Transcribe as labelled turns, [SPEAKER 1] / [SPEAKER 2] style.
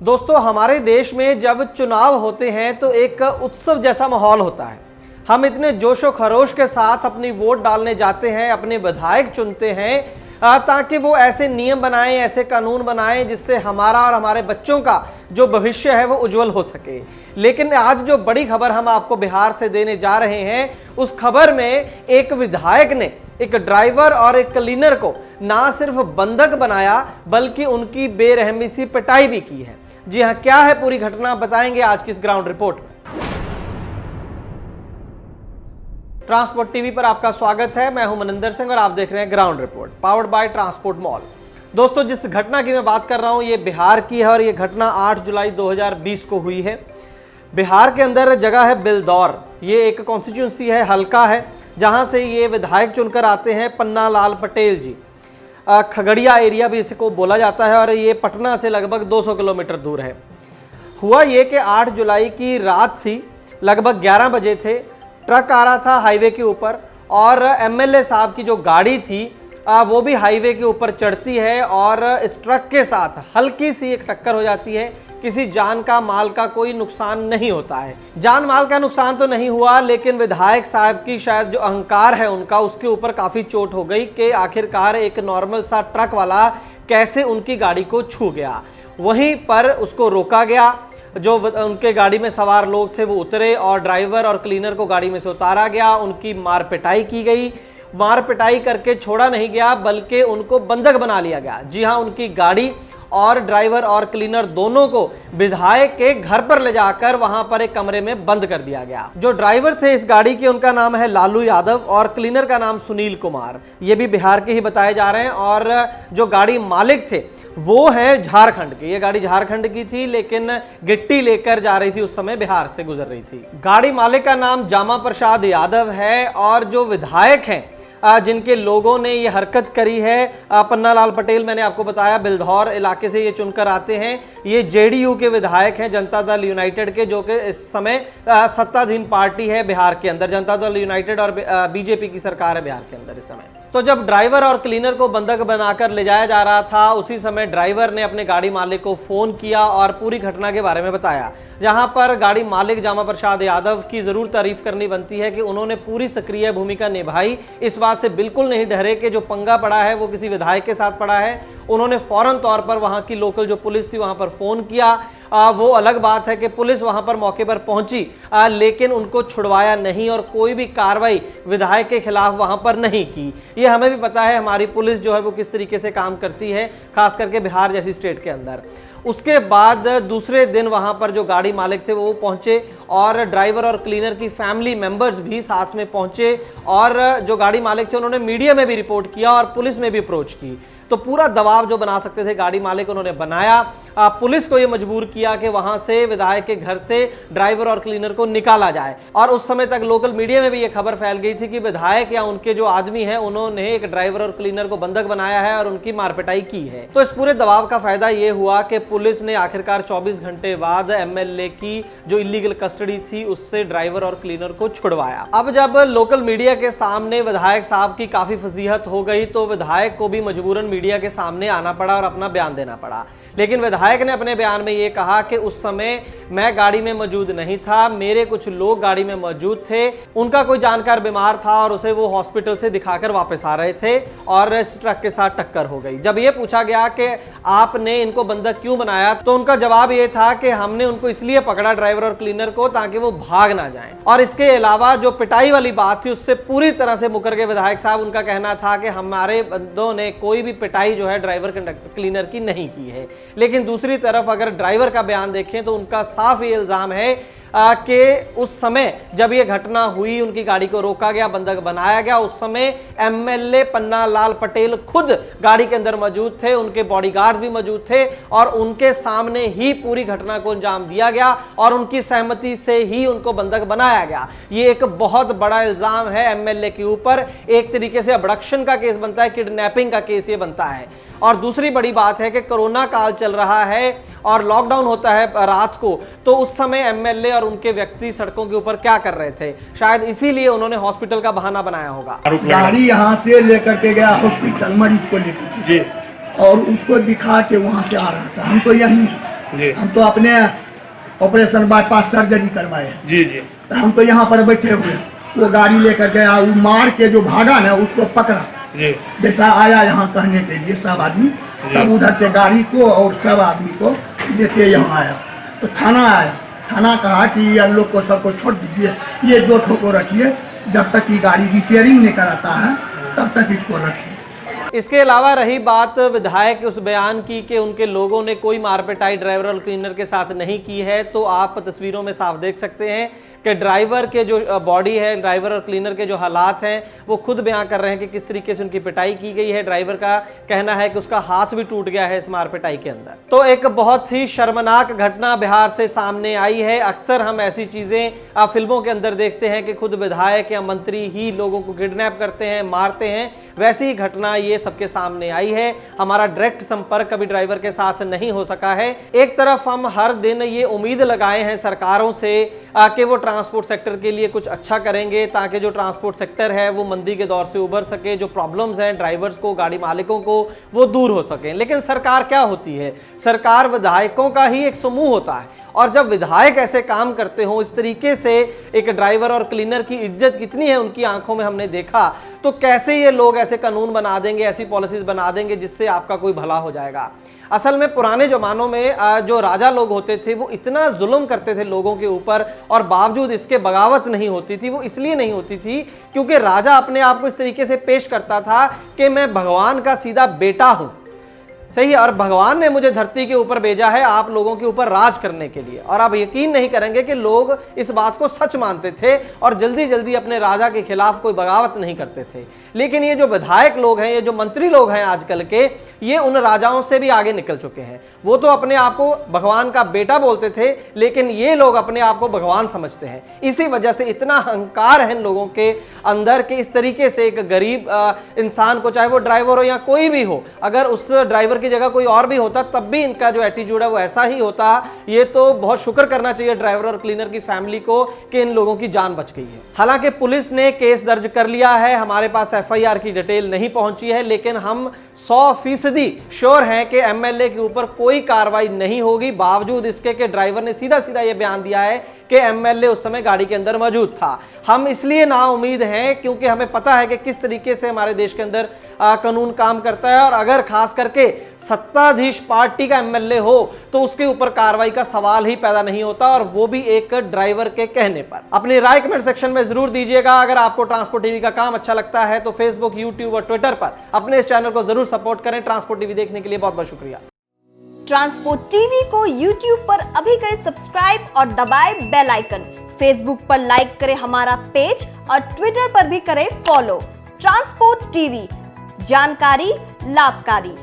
[SPEAKER 1] दोस्तों, हमारे देश में जब चुनाव होते हैं तो एक उत्सव जैसा माहौल होता है। हम इतने जोशो खरोश के साथ अपनी वोट डालने जाते हैं, अपने विधायक चुनते हैं ताकि वो ऐसे नियम बनाएं, ऐसे कानून बनाएं जिससे हमारा और हमारे बच्चों का जो भविष्य है वो उज्जवल हो सके। लेकिन आज जो बड़ी खबर हम आपको बिहार से देने जा रहे हैं, उस खबर में एक विधायक ने एक ड्राइवर और एक क्लीनर को ना सिर्फ बंधक बनाया बल्कि उनकी बेरहमी सी पिटाई भी की है। जी हाँ, क्या है पूरी घटना बताएंगे आज की इस ग्राउंड रिपोर्ट में। ट्रांसपोर्ट टीवी पर आपका स्वागत है। मैं हूं मनिंदर सिंह और आप देख रहे हैं ground report powered by transport mall. दोस्तों, जिस घटना की मैं बात कर रहा हूं ये बिहार की है और ये घटना 8 जुलाई 2020 को हुई है। बिहार के अंदर जगह है बिलदौर, ये एक कॉन्स्टिट्यूंसी है, हल्का है, जहां से ये विधायक चुनकर आते हैं पन्ना लाल पटेल जी। खगड़िया एरिया भी इसको बोला जाता है और ये पटना से लगभग 200 किलोमीटर दूर है। हुआ ये कि 8 जुलाई की रात थी, लगभग 11 बजे थे। ट्रक आ रहा था हाईवे के ऊपर और एमएलए साहब की जो गाड़ी थी वो भी हाईवे के ऊपर चढ़ती है और इस ट्रक के साथ हल्की सी एक टक्कर हो जाती है। किसी जान का माल का कोई नुकसान नहीं होता है। जान माल का नुकसान तो नहीं हुआ, लेकिन विधायक साहब की शायद जो अहंकार है उनका, उसके ऊपर काफ़ी चोट हो गई कि आखिरकार एक नॉर्मल सा ट्रक वाला कैसे उनकी गाड़ी को छू गया। वहीं पर उसको रोका गया, जो उनके गाड़ी में सवार लोग थे वो उतरे और ड्राइवर और क्लीनर को गाड़ी में से उतारा गया। उनकी मार पिटाई की गई। मार पिटाई करके छोड़ा नहीं गया बल्कि उनको बंधक बना लिया गया। जी हाँ, उनकी गाड़ी और ड्राइवर और क्लीनर दोनों को विधायक के घर पर ले जाकर वहां पर एक कमरे में बंद कर दिया गया। जो ड्राइवर थे इस गाड़ी के, उनका नाम है लालू यादव और क्लीनर का नाम सुनील कुमार, ये भी बिहार के ही बताए जा रहे हैं। और जो गाड़ी मालिक थे वो है झारखंड के। ये गाड़ी झारखंड की थी लेकिन गिट्टी लेकर जा रही थी, उस समय बिहार से गुजर रही थी। गाड़ी मालिक का नाम जामा प्रसाद यादव है और जो विधायक हैं जिनके लोगों ने ये हरकत करी है, पन्ना लाल पटेल, मैंने आपको बताया बिलदौर इलाके से ये चुनकर आते हैं। ये जेडीयू के विधायक हैं, जनता दल यूनाइटेड के, जो कि इस समय सत्ताधीन पार्टी है बिहार के अंदर। जनता दल यूनाइटेड और बीजेपी की सरकार है बिहार के अंदर इस समय। तो जब ड्राइवर और क्लीनर को बंधक बनाकर ले जाया जा रहा था, उसी समय ड्राइवर ने अपने गाड़ी मालिक को फोन किया और पूरी घटना के बारे में बताया। जहां पर गाड़ी मालिक जामा प्रसाद यादव की जरूर तारीफ करनी बनती है कि उन्होंने पूरी सक्रिय भूमिका निभाई। इस बात से बिल्कुल नहीं डरे कि जो पंगा पड़ा है वो किसी विधायक के साथ पड़ा है। उन्होंने फौरन तौर पर वहां की लोकल जो पुलिस थी वहां पर फोन किया। वो अलग बात है कि पुलिस वहां पर मौके पर पहुंची लेकिन उनको छुड़वाया नहीं और कोई भी कार्रवाई विधायक के खिलाफ वहां पर नहीं की। ये हमें भी पता है हमारी पुलिस जो है वो किस तरीके से काम करती है, खास करके बिहार जैसी स्टेट के अंदर। उसके बाद दूसरे दिन वहां पर जो गाड़ी मालिक थे वो पहुंचे और ड्राइवर और क्लीनर की फैमिली मेंबर्स भी साथ में पहुंचे और जो गाड़ी मालिक थे उन्होंने मीडिया में भी रिपोर्ट किया और पुलिस में भी अप्रोच की। तो पूरा दबाव जो बना सकते थे गाड़ी मालिक उन्होंने बनाया। पुलिस को ये मजबूर किया कि वहां से विधायक के घर से ड्राइवर और क्लीनर को निकाला जाए। और उस समय तक लोकल मीडिया में भी ये खबर फैल गई थी कि विधायक या उनके जो आदमी हैं उन्होंने एक ड्राइवर और क्लीनर को बंधक बनाया है और उनकी मारपिटाई की है। तो इस पूरे दबाव का फायदा ये हुआ कि पुलिस ने आखिरकार 24 घंटे बाद एमएलए की जो इलीगल कस्टडी थी उससे ड्राइवर और क्लीनर को छुड़वाया। अब जब लोकल मीडिया के सामने विधायक साहब की काफी फजीहत हो गई तो विधायक को भी मजबूरन मीडिया के सामने आना पड़ा और अपना बयान देना पड़ा। लेकिन विधायक ने अपने बयान में ये कहा कि उस समय मैं गाड़ी में मौजूद नहीं था, मेरे कुछ लोग गाड़ी में मौजूद थे, उनका कोई जानकार बीमार था और उसे वो हॉस्पिटल से दिखाकर वापस आ रहे थे और इस ट्रक के साथ टक्कर हो गई। जब ये पूछा गया कि आपने इनको बंधक क्यों बनाया तो उनका जवाब ये था कि हमने उनको इसलिए पकड़ा ड्राइवर और क्लीनर को ताकि वो भाग ना जाएं। और इसके अलावा जो पिटाई वाली बात थी उससे पूरी तरह से मुकर गए विधायक साहब। उनका कहना था कि हमारे बंदों ने कोई भी पिटाई जो है ड्राइवर क्लीनर की नहीं की है। लेकिन दूसरी तरफ अगर ड्राइवर का बयान देखें तो उनका साफ ये इल्जाम है कि उस समय जब ये घटना हुई उनकी गाड़ी को रोका गया, बंधक बनाया गया, उस समय एमएलए पन्ना लाल पटेल खुद गाड़ी के अंदर मौजूद थे, उनके बॉडीगार्ड्स भी मौजूद थे और उनके सामने ही पूरी घटना को अंजाम दिया गया और उनकी सहमति से ही उनको बंधक बनाया गया। ये एक बहुत बड़ा इल्जाम है एमएलए के ऊपर। एक तरीके से अबडक्शन का केस बनता है, किडनैपिंग का केस ये बनता है। और दूसरी बड़ी बात है कि कोरोना काल चल रहा है और लॉकडाउन होता है रात को, तो उस समय एमएलए और उनके व्यक्ति सड़कों के ऊपर क्या कर रहे थे, शायद इसीलिए उन्होंने हॉस्पिटल का बहाना बनाया होगा।
[SPEAKER 2] गाड़ी यहाँ से लेकर के गया हॉस्पिटल मरीज को लेकर जी, और उसको दिखा के वहाँ से आ रहा था। हम तो यही
[SPEAKER 3] जी
[SPEAKER 2] हम तो अपने ऑपरेशन बाईपास सर्जरी करवाए।
[SPEAKER 3] जी जी
[SPEAKER 2] तो हम तो यहाँ पर बैठे हुए, वो गाड़ी लेकर गया, वो मार के जो भागा ना उसको पकड़ा,
[SPEAKER 3] जी
[SPEAKER 2] जैसा आया यहाँ कहने के लिए सब आदमी, तब उधर से गाड़ी को और सब आदमी को लेके यहाँ आया। तो थाना आया, थाना कहा कि हम लोग को सबको छोड़ दीजिए, ये 2 ठोको रखिए, जब तक ये गाड़ी रिपेयरिंग नहीं कराता है तब तक इसको रखिए।
[SPEAKER 1] इसके अलावा रही बात विधायक के उस बयान की कि उनके लोगों ने कोई मारपिटाई ड्राइवर और क्लीनर के साथ नहीं की है, तो आप तस्वीरों में साफ देख सकते हैं कि ड्राइवर के जो बॉडी है, ड्राइवर और क्लीनर के जो हालात हैं, वो खुद बयान कर रहे हैं कि किस तरीके से उनकी पिटाई की गई है। ड्राइवर का कहना है कि उसका हाथ भी टूट गया है इस मारपिटाई के अंदर। तो एक बहुत ही शर्मनाक घटना बिहार से सामने आई है। अक्सर हम ऐसी चीज़ें फिल्मों के अंदर देखते हैं कि खुद विधायक या मंत्री ही लोगों को किडनैप करते हैं, मारते हैं। वैसी ही घटना ये सबके सामने आई है। हमारा डायरेक्ट संपर्क कभी ड्राइवर के साथ नहीं हो सका है। एक तरफ हम हर दिन ये उम्मीद लगाए हैं सरकारों से कि वो ट्रांसपोर्ट सेक्टर के लिए कुछ अच्छा करेंगे, ताकि जो ट्रांसपोर्ट सेक्टर है वो मंदी के दौर से उबर सके, जो प्रॉब्लम्स हैं ड्राइवर्स को, गाड़ी मालिकों को, वो दूर हो सकें। लेकिन सरकार क्या होती है? सरकार विधायकों का ही एक समूह होता है, और जब विधायक ऐसे काम करते हो, इस तरीके से एक ड्राइवर और क्लीनर की इज्जत कितनी है उनकी आंखों में हमने देखा, तो कैसे ये लोग ऐसे कानून बना देंगे, ऐसी पॉलिसीज बना देंगे जिससे आपका कोई भला हो जाएगा। असल में पुराने ज़मानों में जो राजा लोग होते थे वो इतना जुल्म करते थे लोगों के ऊपर, और बावजूद इसके बगावत नहीं होती थी। वो इसलिए नहीं होती थी क्योंकि राजा अपने आप को इस तरीके से पेश करता था कि मैं भगवान का सीधा बेटा हूँ, सही है, और भगवान ने मुझे धरती के ऊपर भेजा है आप लोगों के ऊपर राज करने के लिए। और आप यकीन नहीं करेंगे कि लोग इस बात को सच मानते थे और जल्दी जल्दी अपने राजा के खिलाफ कोई बगावत नहीं करते थे। लेकिन ये जो विधायक लोग हैं, ये जो मंत्री लोग हैं आजकल के, ये उन राजाओं से भी आगे निकल चुके हैं। वो तो अपने आप को भगवान का बेटा बोलते थे, लेकिन ये लोग अपने आप को भगवान समझते हैं। इसी वजह से इतना अहंकार है इन लोगों के अंदर कि इस तरीके से एक गरीब इंसान को, चाहे वो ड्राइवर हो या कोई भी हो, अगर उस ड्राइवर की जगह कोई और भी होता तब भी इनका जो एटीट्यूड है वो ऐसा ही होता। ये तो बहुत शुक्र करना चाहिए ड्राइवर और क्लीनर की फैमिली को कि इन लोगों की जान बच गई है। हालांकि पुलिस ने केस दर्ज कर लिया है, हमारे पास एफआईआर की डिटेल नहीं पहुंची है, लेकिन हम 100% श्योर हैं कि एमएलए के ऊपर कोई कार्रवाई नहीं होगी, बावजूद इसके कि ड्राइवर ने सीधा सीधा यह बयान दिया है कि एमएलए उस समय गाड़ी के अंदर मौजूद था। हम इसलिए नाउम्मीद हैं क्योंकि हमें पता है कि किस तरीके से हमारे देश के अंदर कानून काम करता है, और अगर खास करके सत्ताधीश पार्टी का एमएलए हो तो उसके ऊपर कार्रवाई का सवाल ही पैदा नहीं होता, और वो भी एक ड्राइवर के कहने पर। अपनी राय कमेंट सेक्शन में जरूर दीजिएगा। अगर आपको ट्रांसपोर्ट टीवी का काम अच्छा लगता है तो फेसबुक, यूट्यूब और ट्विटर पर अपने इस चैनल को जरूर सपोर्ट करें। ट्रांसपोर्ट टीवी देखने के लिए बहुत बहुत शुक्रिया।
[SPEAKER 4] ट्रांसपोर्ट टीवी को यूट्यूब पर अभी करें सब्सक्राइब और दबाएं बेल आइकन। फेसबुक पर लाइक करें हमारा पेज और ट्विटर पर भी करें फॉलो। ट्रांसपोर्ट टीवी, जानकारी लाभकारी।